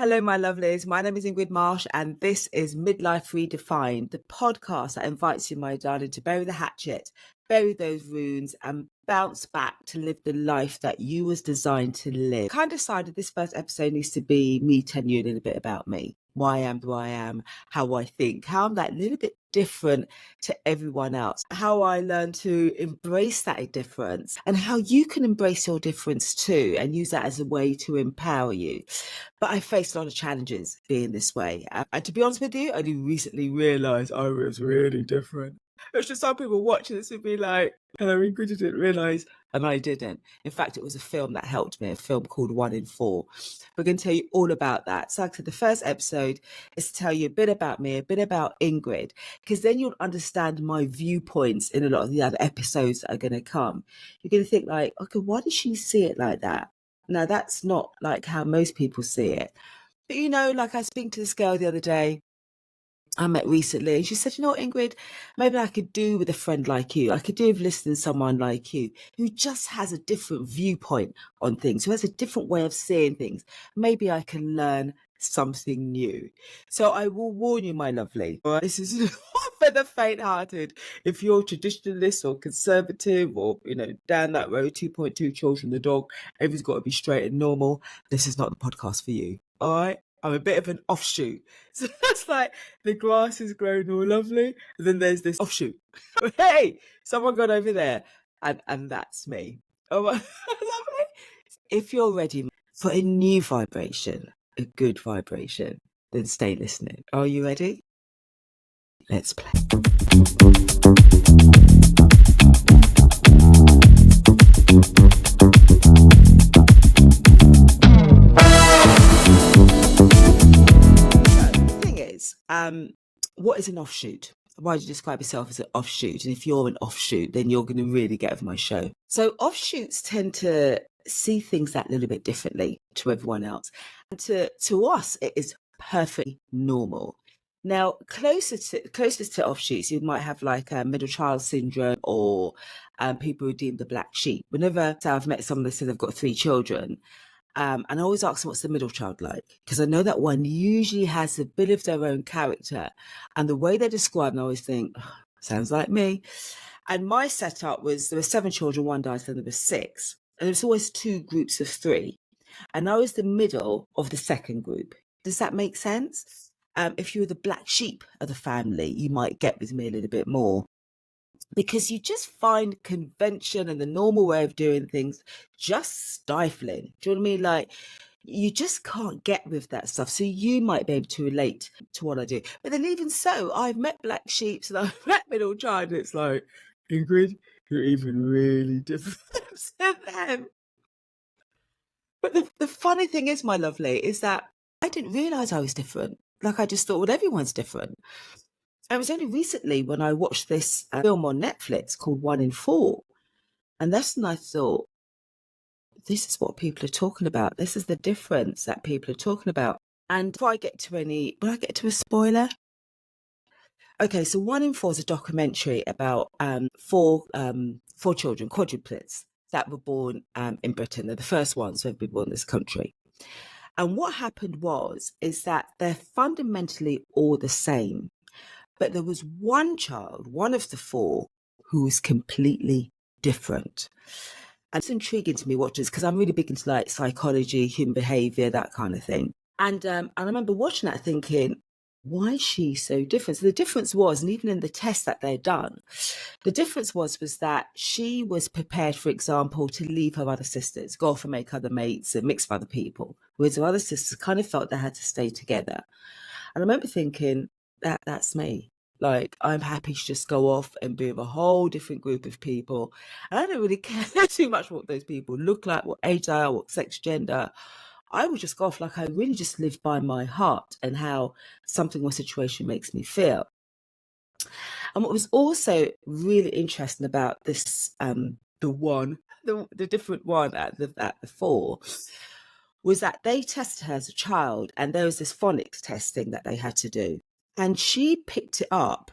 Hello, my lovelies. My name is Ingrid Marsh, and this is Midlife Redefined, the podcast that invites you, my darling, to bury the hatchet, bury those wounds, and bounce back to live the life that you was designed to live. I kind of decided this first episode needs to be me telling you a little bit about me, why I am who I am, how I think, how I'm that little bit different to everyone else, how I learned to embrace that difference, and how you can embrace your difference too and use that as a way to empower you. But I faced a lot of challenges being this way. And to be honest with you, I only recently realised I was really different. It's just some people watching this would be like, hello, Ingrid, you didn't realise. And I didn't. In fact, it was a film that helped me, a film called 1 in 4. We're going to tell you all about that. So like I said, the first episode is to tell you a bit about me, a bit about Ingrid, because then you'll understand my viewpoints in a lot of the other episodes that are going to come. You're going to think like, okay, why did she see it like that? Now, that's not like how most people see it. But, like I was speaking to this girl the other day I met recently, and she said, Ingrid, maybe I could do with a friend like you. I could do with listening to someone like you who just has a different viewpoint on things, who has a different way of seeing things. Maybe I can learn something new. So I will warn you, my lovely, this is not for the faint-hearted. If you're traditionalist or conservative or, down that road, 2.2 children, the dog, everything's got to be straight and normal, this is not the podcast for you. All right? I'm a bit of an offshoot. So that's like the grass is growing all lovely. And then there's this offshoot. Hey, someone got over there. And that's me. Oh, lovely. If you're ready for a new vibration, a good vibration, then stay listening. Are you ready? Let's play. What is an offshoot? Why do you describe yourself as an offshoot? And if you're an offshoot, then you're going to really get over my show. So offshoots tend to see things that little bit differently to everyone else. And to us, it is perfectly normal. Now, closest to offshoots, you might have like a middle child syndrome or people who deem the black sheep. Whenever I've met someone that says they've got 3 children, and I always ask them, what's the middle child like? Because I know that one usually has a bit of their own character. And the way they describe them, I always think, sounds like me. And my setup was, there were 7 children, 1 died, so there were 6. And there's always 2 groups of 3. And I was the middle of the second group. Does that make sense? If you were the black sheep of the family, you might get with me a little bit more. Because you just find convention and the normal way of doing things just stifling. Do you know what I mean? Like, you just can't get with that stuff. So you might be able to relate to what I do. But then even so, I've met black sheep and I've met middle child, and it's like, Ingrid, you're even really different than them. But the funny thing is, my lovely, is that I didn't realise I was different. Like, I just thought, well, everyone's different. It was only recently when I watched this film on Netflix called 1 in 4. And that's when I thought, this is what people are talking about. This is the difference that people are talking about. And before I get to will I get to a spoiler? Okay, so 1 in 4 is a documentary about 4 children, quadruplets, that were born in Britain. They're the first ones who have been born in this country. And what happened is that they're fundamentally all the same. But there was one child, one of the 4, who was completely different. And it's intriguing to me watching this because I'm really big into like psychology, human behavior, that kind of thing. And I remember watching that thinking, why is she so different? So the difference was, and even in the test that they'd done, the difference was that she was prepared, for example, to leave her other sisters, go off and make other mates and mix with other people, whereas her other sisters kind of felt they had to stay together. And I remember thinking, that's me. Like, I'm happy to just go off and be with a whole different group of people. And I don't really care too much what those people look like, what age they are, what sex, gender. I would just go off like I really just live by my heart and how something or situation makes me feel. And what was also really interesting about this, the different one at the 4, was that they tested her as a child, and there was this phonics testing that they had to do. And she picked it up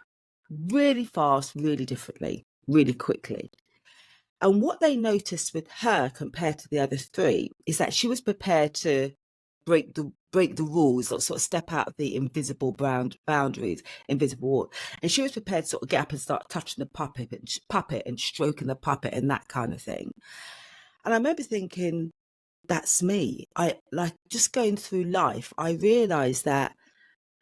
really fast, really differently, really quickly. And what they noticed with her compared to the other 3 is that she was prepared to break the rules, or sort of step out of the invisible boundaries, invisible wall. And she was prepared to sort of get up and start touching the puppet and stroking the puppet and that kind of thing. And I remember thinking, that's me. I like just going through life, I realized that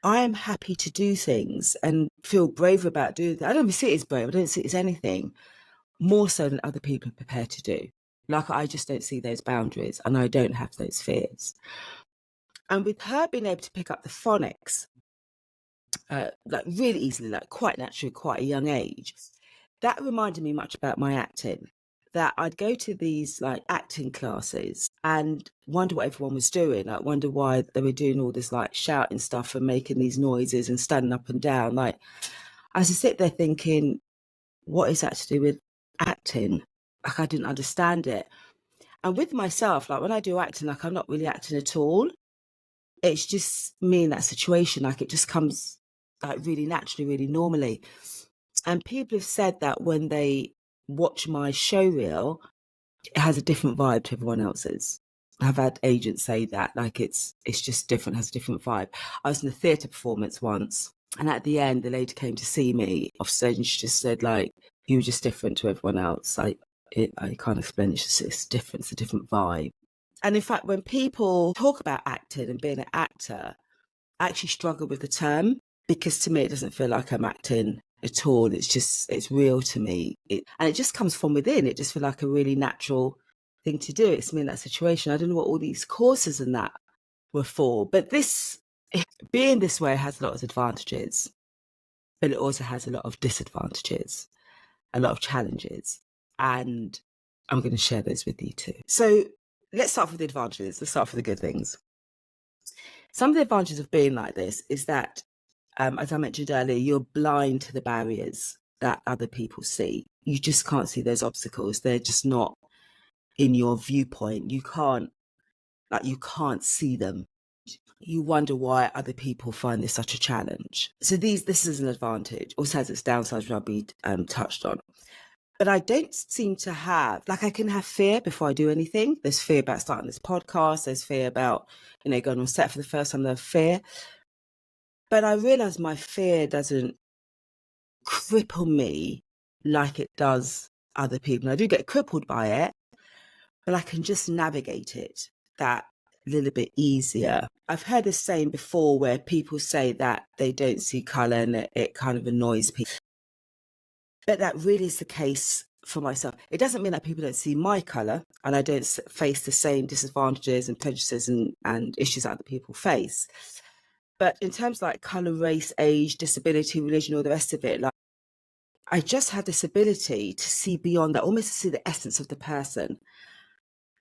I am happy to do things and feel brave about doing things. I don't even see it as brave. I don't see it as anything more so than other people are prepared to do. Like, I just don't see those boundaries and I don't have those fears. And with her being able to pick up the phonics, like really easily, like quite naturally, quite a young age, that reminded me much about my acting. That I'd go to these like acting classes and wonder what everyone was doing. Like, wonder why they were doing all this like shouting stuff and making these noises and standing up and down. Like, I used to sit there thinking, what is that to do with acting? Like, I didn't understand it. And with myself, like when I do acting, like I'm not really acting at all. It's just me in that situation. Like, it just comes like really naturally, really normally. And people have said that when they watch my show reel, it has a different vibe to everyone else's. I've had agents say that, like it's just different, has a different vibe. I was in a theatre performance once, and at the end, the lady came to see me off stage, and she just said, like, you were just different to everyone else. I can't explain. It's different. It's a different vibe. And in fact, when people talk about acting and being an actor, I actually struggle with the term, because to me, it doesn't feel like I'm acting at all. It's real to me. And it just comes from within. It just feels like a really natural thing to do. It's me in that situation. I don't know what all these courses and that were for, but being this way has a lot of advantages, but it also has a lot of disadvantages, a lot of challenges. And I'm going to share those with you too. So let's start with the advantages. Let's start with the good things. Some of the advantages of being like this is that, as I mentioned earlier, you're blind to the barriers that other people see. You just can't see those obstacles. They're just not in your viewpoint. You can't see them. You wonder why other people find this such a challenge. So this is an advantage. Also has its downsides, which I'll be touched on. But I don't seem to have, like, I can have fear before I do anything. There's fear about starting this podcast. There's fear about, going on set for the first time. There's fear. But I realize my fear doesn't cripple me like it does other people. And I do get crippled by it, but I can just navigate it that little bit easier. I've heard this saying before where people say that they don't see colour and it kind of annoys people. But that really is the case for myself. It doesn't mean that people don't see my colour and I don't face the same disadvantages and prejudices and issues that other people face. But in terms of like colour, race, age, disability, religion, all the rest of it, like, I just have this ability to see beyond that, almost to see the essence of the person.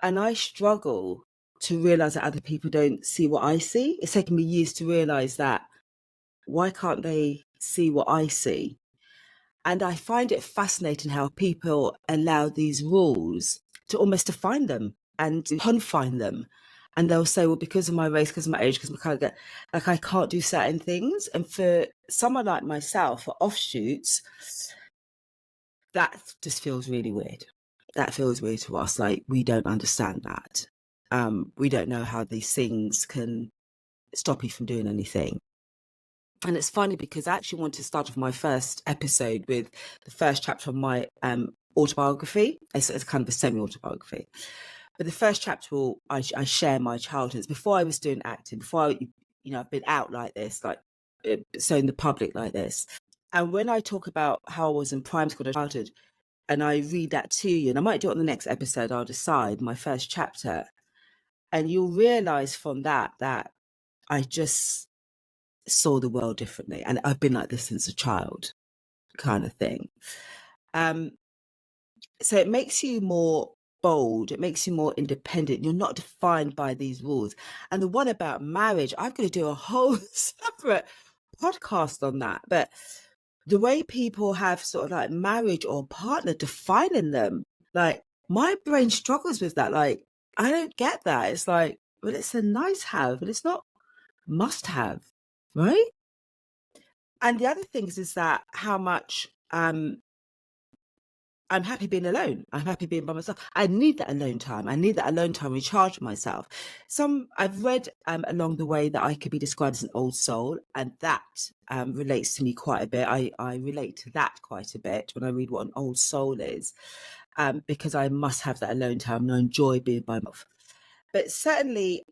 And I struggle to realise that other people don't see what I see. It's taken me years to realise that. Why can't they see what I see? And I find it fascinating how people allow these rules to almost define them and to confine them. And they'll say, well, because of my race, because of my age, because of my colour, like I can't do certain things. And for someone like myself, for offshoots, that just feels really weird. That feels weird to us. Like, we don't understand that. We don't know how these things can stop you from doing anything. And it's funny because I actually want to start off my first episode with the first chapter of my autobiography. It's kind of a semi-autobiography. But the first chapter, I share my childhood. Before I was doing acting, before I've been out like this, like so in the public like this. And when I talk about how I was in primary school and childhood, and I read that to you, and I might do it on the next episode, I'll decide, my first chapter. And you'll realise from that I just saw the world differently. And I've been like this since a child, kind of thing. So it makes you more bold. It makes you more independent. You're not defined by these rules. And the one about marriage, I've got to do a whole separate podcast on that. But the way people have sort of like marriage or partner defining them, like my brain struggles with that. Like, I don't get that. It's like, well, it's a nice have, but it's not must have, right? And the other things is that how much I'm happy being alone. I'm happy being by myself. I need that alone time. I need that alone time to recharge myself. I've read along the way that I could be described as an old soul, and that relates to me quite a bit. I relate to that quite a bit when I read what an old soul is, because I must have that alone time and I enjoy being by myself. But certainly,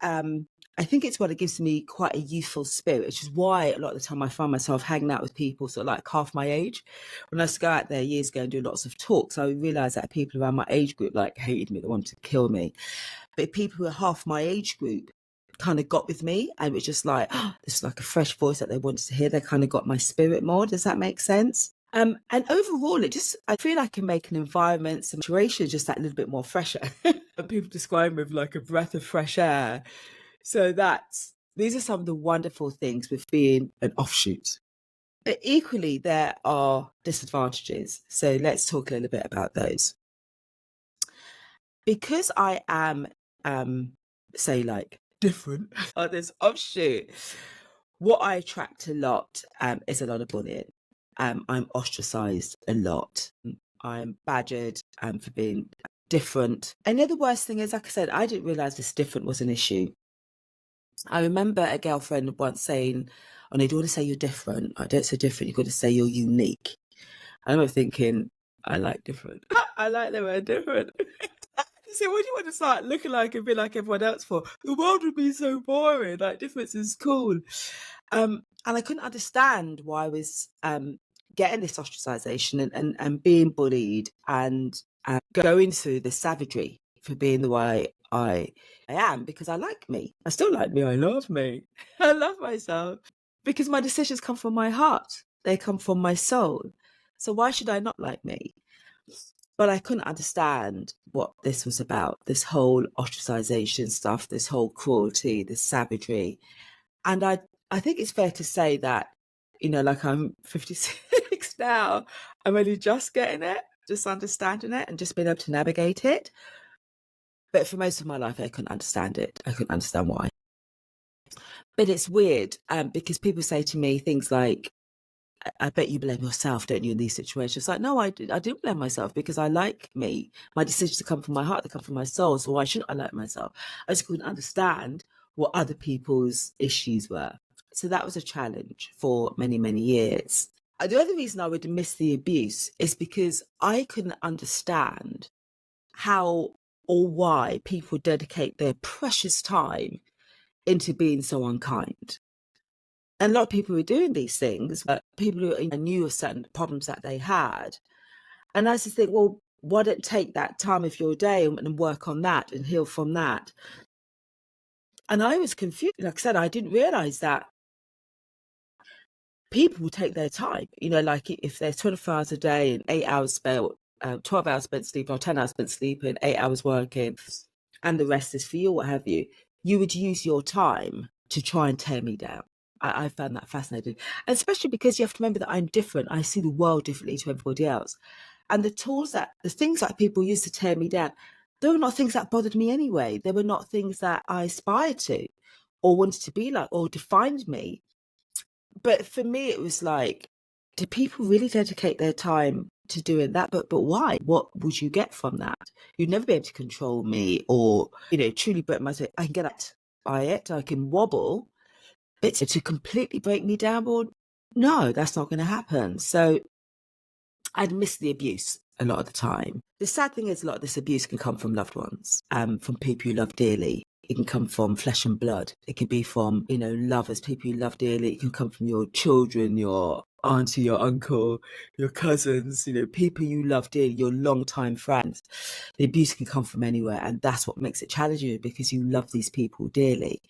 I think it's what it gives me quite a youthful spirit, which is why a lot of the time I find myself hanging out with people sort of like half my age. When I used to go out there years ago and do lots of talks, I realised that people around my age group like hated me, they wanted to kill me. But people who are half my age group kind of got with me, and it was just like, oh, this is like a fresh voice that they wanted to hear. They kind of got my spirit more. Does that make sense? And overall, I feel like I can make an environment, some situation just that little bit more fresher. And people describe me with like a breath of fresh air. So these are some of the wonderful things with being an offshoot. But equally, there are disadvantages. So let's talk a little bit about those. Because I am, say, like different on this offshoot, what I attract a lot is a lot of bullying. I'm ostracized a lot. I'm badgered for being different. And the worst thing is, like I said, I didn't realize this different was an issue. I remember a girlfriend once saying, oh, no, you don't want to say you're different. I don't say different. You've got to say you're unique. I remember thinking, I like different. I like the word different. So what do you want to start looking like and be like everyone else for? The world would be so boring. Like, difference is cool. And I couldn't understand why I was getting this ostracization and being bullied and going through the savagery for being the way I am, because I like me. I still like me. I love me. I love myself because my decisions come from my heart. They come from my soul. So why should I not like me? But I couldn't understand what this was about, this whole ostracization stuff, this whole cruelty, this savagery. And I think it's fair to say that, like I'm 56 now, I'm only just getting it, just understanding it and just being able to navigate it. But for most of my life, I couldn't understand it. I couldn't understand why. But it's weird because people say to me things like, I bet you blame yourself, don't you, in these situations? It's like, no, I didn't blame myself because I like me. My decisions come from my heart, they come from my soul. So why shouldn't I like myself? I just couldn't understand what other people's issues were. So that was a challenge for many, many years. The other reason I would miss the abuse is because I couldn't understand how or why people dedicate their precious time into being so unkind. And a lot of people were doing these things, but people who knew of certain problems that they had. And I just think, well, why don't take that time of your day and work on that and heal from that? And I was confused. Like I said, I didn't realize that people will take their time. Like if there's 24 hours a day and 8 hours spent, 12 hours spent sleeping or 10 hours spent sleeping, 8 hours working, and the rest is for you, what have you, you would use your time to try and tear me down. I found that fascinating. And especially because you have to remember that I'm different. I see the world differently to everybody else. And the things that people use to tear me down, they were not things that bothered me anyway. They were not things that I aspired to or wanted to be like or defined me. But for me, it was like, do people really dedicate their time to doing that? But why? What would you get from that? You'd never be able to control me or, truly break my spirit. I can get up by it. I can wobble. But to completely break me down, well, no, that's not going to happen. So I'd miss the abuse a lot of the time. The sad thing is a lot of this abuse can come from loved ones, from people you love dearly. It can come from flesh and blood. It can be from, lovers, people you love dearly. It can come from your children, your auntie, your uncle, your cousins, people you love dearly, your longtime friends. The abuse can come from anywhere. And that's what makes it challenging, because you love these people dearly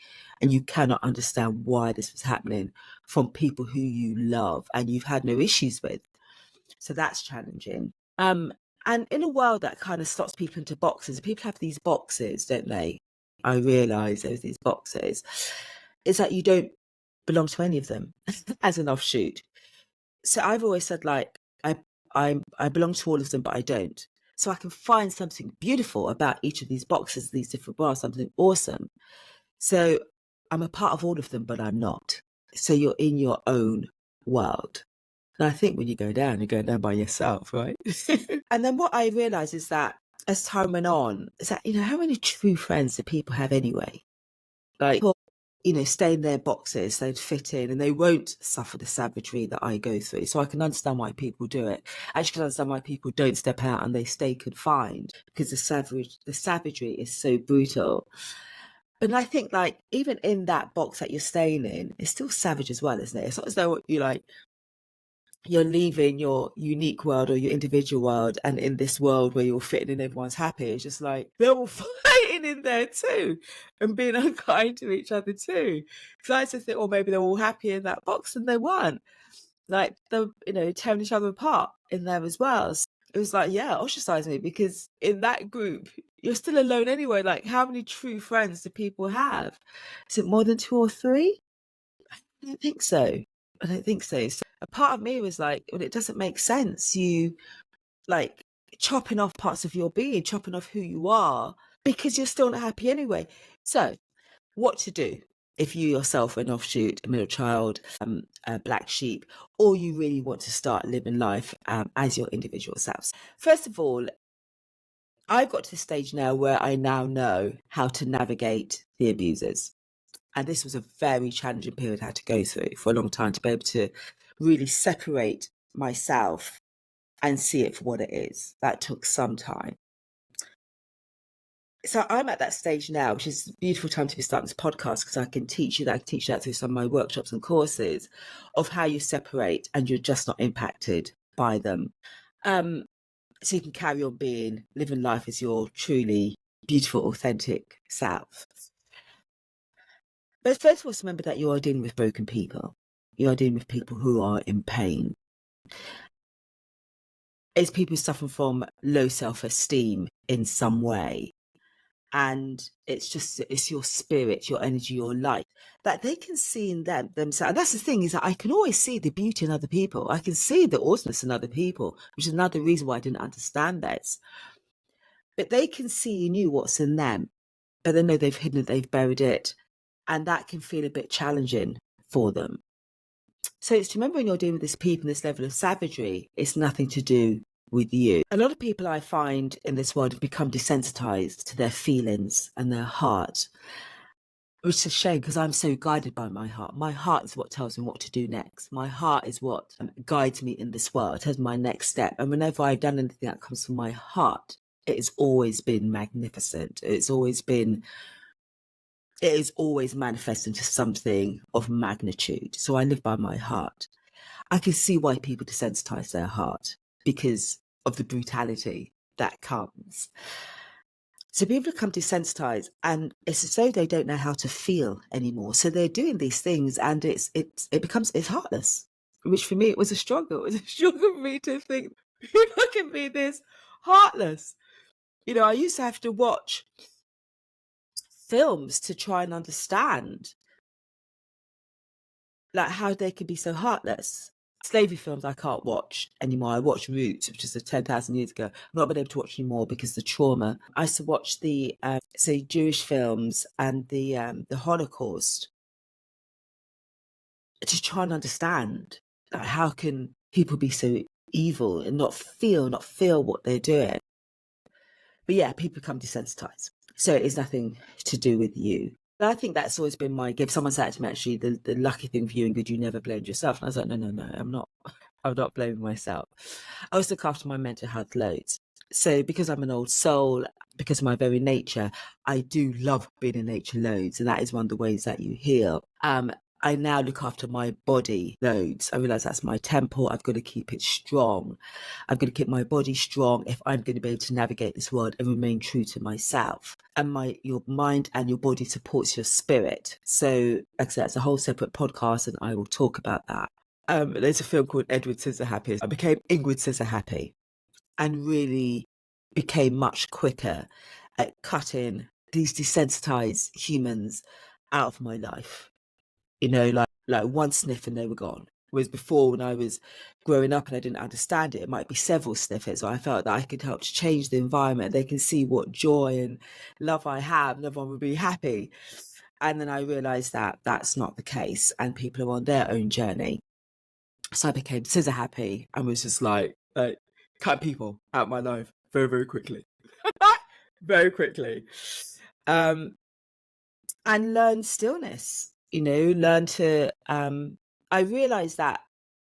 and you cannot understand why this was happening from people who you love and you've had no issues with. So that's challenging. And in a world that kind of slots people into boxes, people have these boxes, don't they? I realise there's these boxes. It's that you don't belong to any of them as an offshoot. So I've always said, like, I belong to all of them, but I don't. So I can find something beautiful about each of these boxes, these different bars, something awesome. So I'm a part of all of them, but I'm not. So you're in your own world. And I think when you go down, you're going down by yourself, right? And then what I realized is that as time went on, is that, how many true friends do people have anyway? Like, people, stay in their boxes, they'd fit in, and they won't suffer the savagery that I go through. So I can understand why people do it. I actually can understand why people don't step out and they stay confined, because the savagery is so brutal. And I think, like, even in that box that you're staying in, it's still savage as well, isn't it? It's not as though you're leaving your unique world or your individual world, and in this world where you're fitting in, everyone's happy. It's just like they're all fighting in there too and being unkind to each other too. Because I used to think, well, maybe they're all happy in that box, and they weren't. Like, they're, tearing each other apart in there as well. So it was like, yeah, ostracize me, because in that group, you're still alone anyway. Like, how many true friends do people have? Is it more than 2 or 3? I don't think so. I don't think so. So a part of me was like, well, it doesn't make sense. You, like, chopping off parts of your being, chopping off who you are, because you're still not happy anyway. So what to do if you yourself are an offshoot, a middle child, a black sheep, or you really want to start living life as your individual selves? First of all, I've got to the stage now where I now know how to navigate the abusers. And this was a very challenging period I had to go through for a long time, to be able to really separate myself and see it for what it is. That took some time. So I'm at that stage now, which is a beautiful time to be starting this podcast, because I can teach you that. I can teach that through some of my workshops and courses, of how you separate and you're just not impacted by them. So you can carry on living life as your truly beautiful, authentic self. But first of all, remember that you are dealing with broken people. You are dealing with people who are in pain. It's people suffering from low self-esteem in some way. And it's your spirit, your energy, your light, that they can see in themselves. And that's the thing, is that I can always see the beauty in other people. I can see the awesomeness in other people, which is another reason why I didn't understand this. But they can see in you what's in them, but they know they've hidden it, they've buried it. And that can feel a bit challenging for them. So it's to remember, when you're dealing with this people, this level of savagery, it's nothing to do with you. A lot of people I find in this world have become desensitized to their feelings and their heart, which is a shame, because I'm so guided by my heart. My heart is what tells me what to do next. My heart is what guides me in this world, it tells me my next step. And whenever I've done anything that comes from my heart, it has always been magnificent. It is always manifest into something of magnitude. So I live by my heart. I can see why people desensitize their heart, because of the brutality that comes. So people become desensitized, and it's as though they don't know how to feel anymore. So they're doing these things, and it's heartless, which for me, it was a struggle. It was a struggle for me to think, people can be this heartless. I used to have to watch films to try and understand, like, how they could be so heartless. Slavery films I can't watch anymore. I watched Roots, which is 10,000 years ago. I'm not been able to watch anymore because of the trauma. I used to watch the Jewish films and the Holocaust, to try and understand, like, how can people be so evil and not feel what they're doing. But yeah, people become desensitized. So it is nothing to do with you. But I think that's always been my gift. Someone said to me, actually, the lucky thing for you, Ingrid, you never blamed yourself. And I was like, no, I'm not blaming myself. I always look after my mental health loads. So because I'm an old soul, because of my very nature, I do love being in nature loads. And that is one of the ways that you heal. I now look after my body loads. I realize that's my temple. I've got to keep it strong. I've got to keep my body strong if I'm going to be able to navigate this world and remain true to myself. And your mind and your body supports your spirit. So, like I said, it's a whole separate podcast, and I will talk about that. There's a film called Edward Scissorhappy. I became Ingrid Scissorhappy, and really became much quicker at cutting these desensitized humans out of my life. Like one sniff and they were gone. Whereas before, when I was growing up and I didn't understand it, it might be several sniffers. So I felt that I could help to change the environment. They can see what joy and love I have, and everyone would be happy. And then I realized that that's not the case, and people are on their own journey. So I became scissor happy and was just like cut people out my life very, very quickly. Very quickly. And learn stillness, learn to, I realized that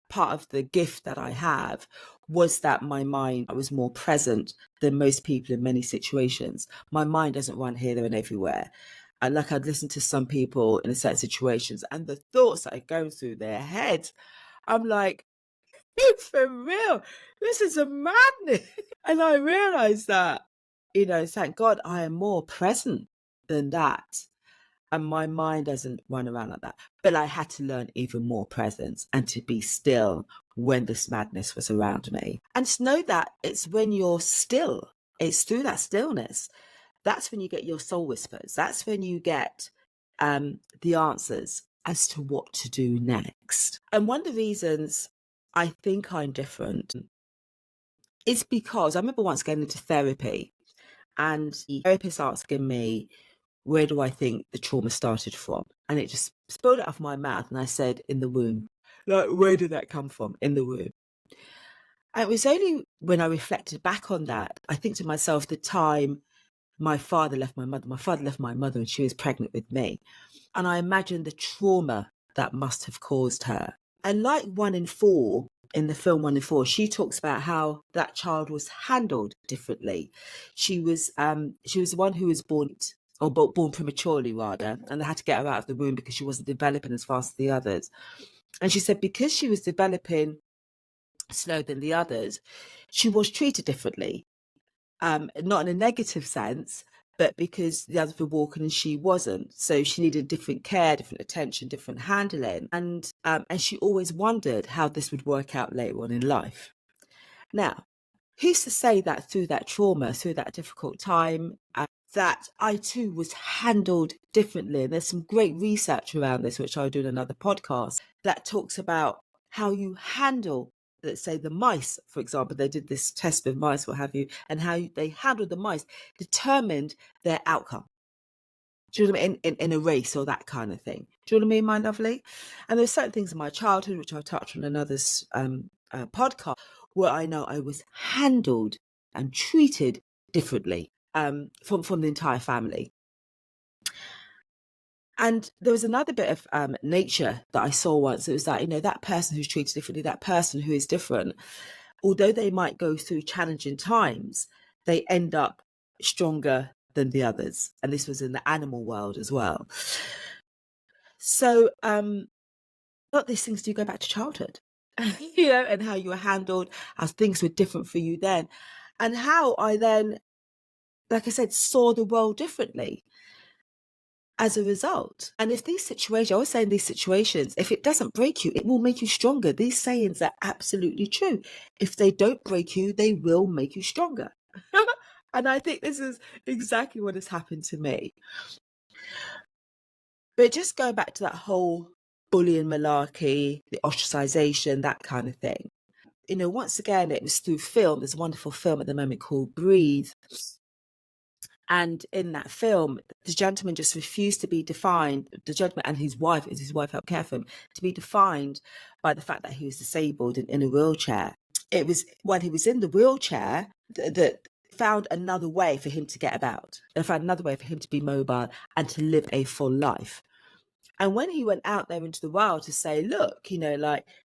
part of the gift that I have was that my mind was more present than most people in many situations. My mind doesn't run here, there, and everywhere. And like I'd listen to some people in certain situations and the thoughts that are going through their heads, I'm like, for real, this is a madness. And I realized that, thank God I am more present than that. And my mind doesn't run around like that. But I had to learn even more presence and to be still when this madness was around me. And to know that it's when you're still, it's through that stillness. That's when you get your soul whispers. That's when you get the answers as to what to do next. And one of the reasons I think I'm different is because I remember once going into therapy and the therapist asking me, where do I think the trauma started from? And it just spilled it off my mouth. And I said, in the womb. Like, where did that come from? In the womb. And it was only when I reflected back on that, I think to myself, the time my father left my mother when she was pregnant with me. And I imagined the trauma that must have caused her. And like 1 in 4 in the film 1 in 4, she talks about how that child was handled differently. She was the one who was born prematurely rather, and they had to get her out of the womb because she wasn't developing as fast as the others. And she said because she was developing slower than the others, she was treated differently, not in a negative sense, but because the others were walking and she wasn't. So she needed different care, different attention, different handling. And she always wondered how this would work out later on in life. Now, who's to say that through that trauma, through that difficult time, that I too was handled differently? And there's some great research around this, which I'll do in another podcast, that talks about how you handle, let's say, the mice, for example. They did this test with mice, what have you, and how they handled the mice determined their outcome. Do you know what I mean? In a race or that kind of thing. Do you know what I mean, my lovely? And there's certain things in my childhood, which I'll touch on another podcast, where I know I was handled and treated differently from the entire family. And there was another bit of nature that I saw once. It was that, that person who's treated differently, that person who is different, although they might go through challenging times, they end up stronger than the others. And this was in the animal world as well. So a lot of these things do go back to childhood, and how you were handled, how things were different for you then, and how I then, like I said, saw the world differently as a result. And if these situations, I always say in these situations, if it doesn't break you, it will make you stronger. These sayings are absolutely true. If they don't break you, they will make you stronger. And I think this is exactly what has happened to me. But just going back to that whole bullying malarkey, the ostracization, that kind of thing. Once again, it was through film. There's a wonderful film at the moment called Breathe. And in that film, the gentleman just refused to be defined, the gentleman and his wife helped care for him, to be defined by the fact that he was disabled and in a wheelchair. It was when he was in the wheelchair that found another way for him to get about. They found another way for him to be mobile and to live a full life. And when he went out there into the world to say, look,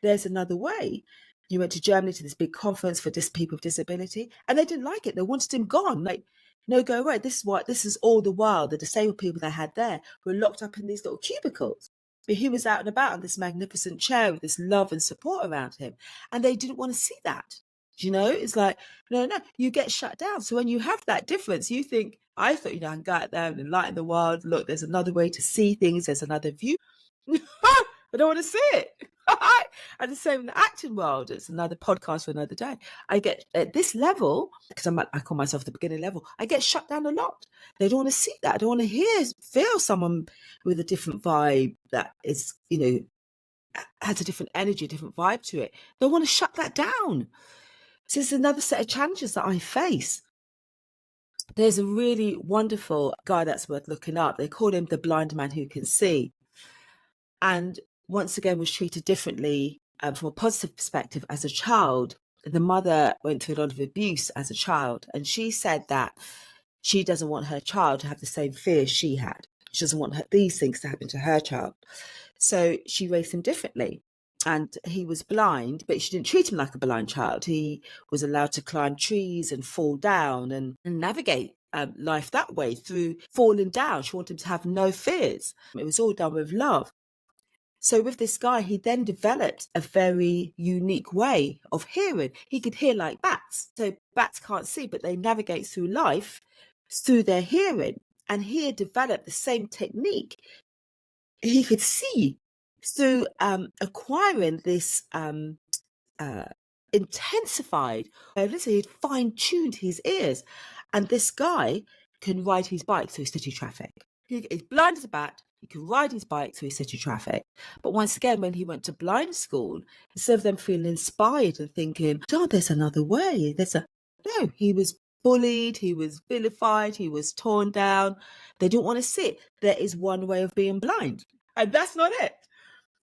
there's another way. He went to Germany to this big conference for people with disability, and they didn't like it. They wanted him gone. Like, no, go away. This is all the while the disabled people they had there were locked up in these little cubicles. But he was out and about in this magnificent chair with this love and support around him. And they didn't want to see that. It's like, no, you get shut down. So when you have that difference, you think, I thought, I can go out there and enlighten the world. Look, there's another way to see things. There's another view. I don't want to see it. And the same in the acting world. It's another podcast for another day. I get at this level, because I call myself the beginner level, I get shut down a lot. They don't want to see that. I don't want to feel someone with a different vibe that is, has a different energy, different vibe to it. They want to shut that down. So it's another set of challenges that I face. There's a really wonderful guy that's worth looking up. They call him the blind man who can see. And once again was treated differently from a positive perspective, as a child, the mother went through a lot of abuse as a child. And she said that she doesn't want her child to have the same fears she had. She doesn't want these things to happen to her child. So she raised him differently. And he was blind, but she didn't treat him like a blind child. He was allowed to climb trees and fall down and navigate life that way through falling down. She wanted him to have no fears. It was all done with love. So with this guy, he then developed a very unique way of hearing. He could hear like bats. So bats can't see, but they navigate through life through their hearing. And he had developed the same technique. He could see through acquiring this intensified, he'd fine-tuned his ears. And this guy can ride his bike through city traffic. He's blind as a bat. He can ride his bike through city traffic. But once again, when he went to blind school, instead of them feeling inspired and thinking, oh, there's another way. No, he was bullied, he was vilified, he was torn down. They didn't want to see it. There is one way of being blind. And that's not it.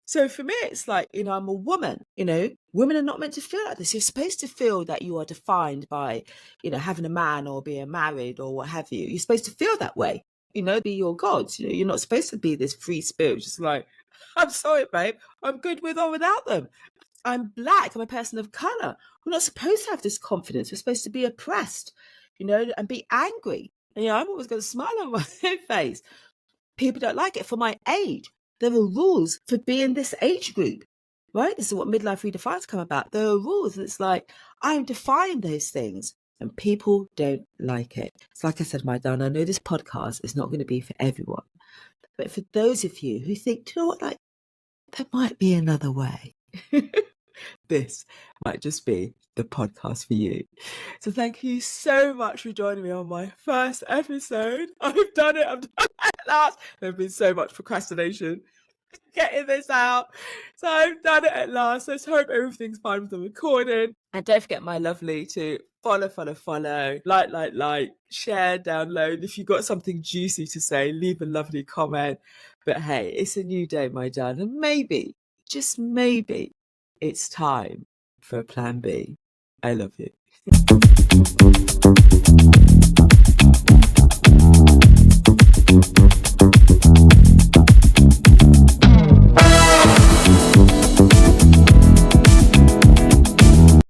So for me, it's like, I'm a woman, women are not meant to feel like this. You're supposed to feel that you are defined by, having a man or being married or what have you. You're supposed to feel that way, be your gods. You're not supposed to be this free spirit, just like, I'm sorry, babe, I'm good with or without them. I'm black, I'm a person of color. We're not supposed to have this confidence. We're supposed to be oppressed, and be angry. And, I'm always going to smile on my face. People don't like it. For my age, there are rules for being this age group, right? This is what Midlife Redefined's come about. There are rules. And it's like, I'm defying those things and people don't like it. It's like I said, my darling, I know this podcast is not going to be for everyone. But for those of you who think, do you know what, like, there might be another way. This might just be the podcast for you. So thank you so much for joining me on my first episode. I've done it at last. There's been so much procrastination getting this out. So I've done it at last. Let's hope everything's fine with the recording. And don't forget, my lovely, to follow, like, share, download. If you've got something juicy to say, leave a lovely comment. But hey, it's a new day, my darling. And maybe, just maybe, it's time for a plan B. I love you.